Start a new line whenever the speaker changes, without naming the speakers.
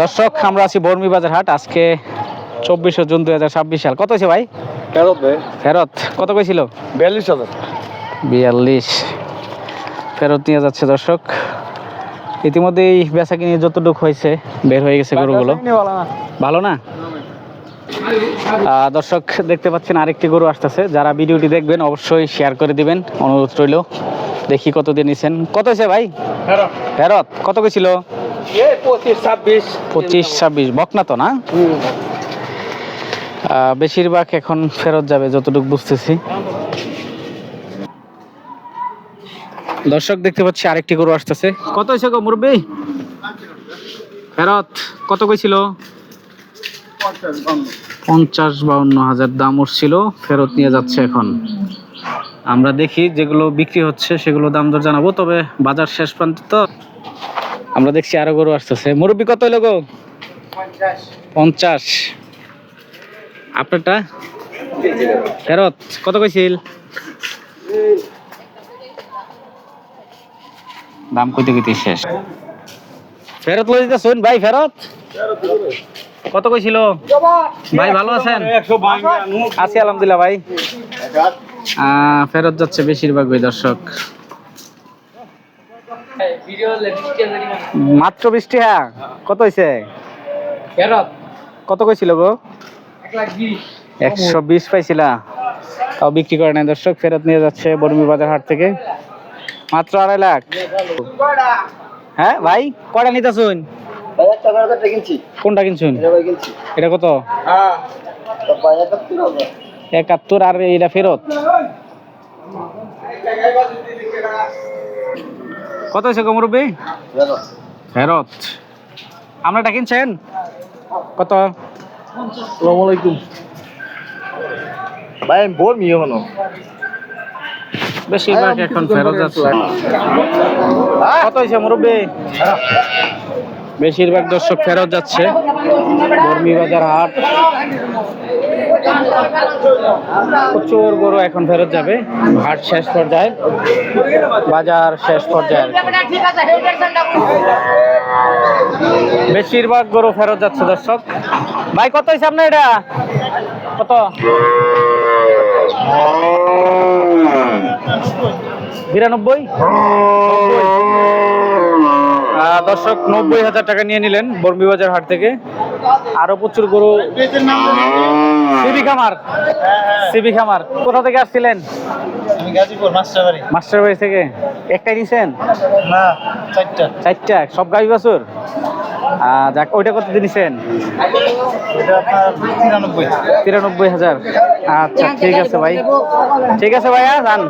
দর্শক আমরা আছি বর্মি বাজার হাট। আজকে 24 জুন 2026 সাল। কত হয়েছে ভাই? ফেরত কত কইছিল?
42,000।
42 ফেরত নিয়ে যাচ্ছে দর্শক। ইতিমধ্যেই বেচা কিনে যতটুকু হয়েছে বের হয়ে গেছে গরুগুলো। ভালো না দর্শক, দেখতে পাচ্ছেন আরেকটি গরু আসতেছে। যারা ভিডিওটি দেখবেন অবশ্যই শেয়ার করে দিবেন, অনুরোধ রইল। দেখি কত দিয়ে নিছেন। কত হয়েছে ভাই ফেরত? কত কইছিল? 25-26 বকনা তো না? বেশিরভাগ এখন ফেরত যাবে যতটুকু বুঝতেছি। দর্শক দেখতে পাচ্ছি আরেকটি গরু আসতেছে। কত হয়েছে গো মুরব্বি? ফেরত কত কইছিল? 50-52 হাজার দাম উঠছিল, ফেরত নিয়ে যাচ্ছে এখন। আমরা দেখি যেগুলো বিক্রি হচ্ছে সেগুলো দাম দর জানাবো, তবে বাজার শেষ প্রান্তে তো। আমরা দেখছি আরো গরু আসতেছে। মুরব্বি কত হইলো গো? 50। আপনারটা ফেরত কত কইছিল? দাম কইতে কইতে শেষ। ফেরত লই দিতেছুন ভাই? ফেরত কত কইছিল ভাই? ভালো আছেন? আছি আলহামদুলিল্লাহ ভাই। ফেরত যাচ্ছে বেশিরভাগ ওই দর্শক। মাত্র 20 টাকা। কত হয়েছে ফেরত? কত কইছিল গো? 120 পাইছিলা, তাও বিক্রি করে নাই দর্শক। ফেরত নিয়ে যাচ্ছে বর্মি বাজার হাট থেকে মাত্র 2.5 লাখ। হ্যাঁ ভাই, কয়টা নিতেছুন? কোনটা কিনছুন? এটা কত? 71। আর এটা ফেরত কত হয়েছে গো মুরব্বি? ফেরত। আপনারটা কিনছেন কত?
আসসালামু আলাইকুম ভাই। আমি বর্মি এখনো
বেশিরভাগ এখন ফেরত যাচ্ছে। কত হয়েছে মুরব্বি? বেশিরভাগ দর্শক ফেরত যাচ্ছে বর্মি বাজার হাট। প্রচুর গরু এখন ফেরত যাবে। হাট শেষ পর্যায়ে, বাজার শেষ পর্যায়ে। বেশিরভাগ গরু ফেরত যাচ্ছে দর্শক। ভাই কত হয়েছে আপনার এটা? কত? 92? দর্শক 90,000 টাকা নিয়ে নিলেন বর্মি বাজার হাট থেকে। আরো প্রচুর গরু। সিবি খামার কোথা থেকে আসছিলেন?
আমি গাজীপুর
মাস্টারবাড়ি থেকে। একটাই নিছেন
না,
4টা? সব গাভী বাছুর? যাক, ওইটা কত দিয়েছেন? 93,000। আচ্ছা ঠিক আছে ভাই, ঠিক আছে ভাইয়া যান।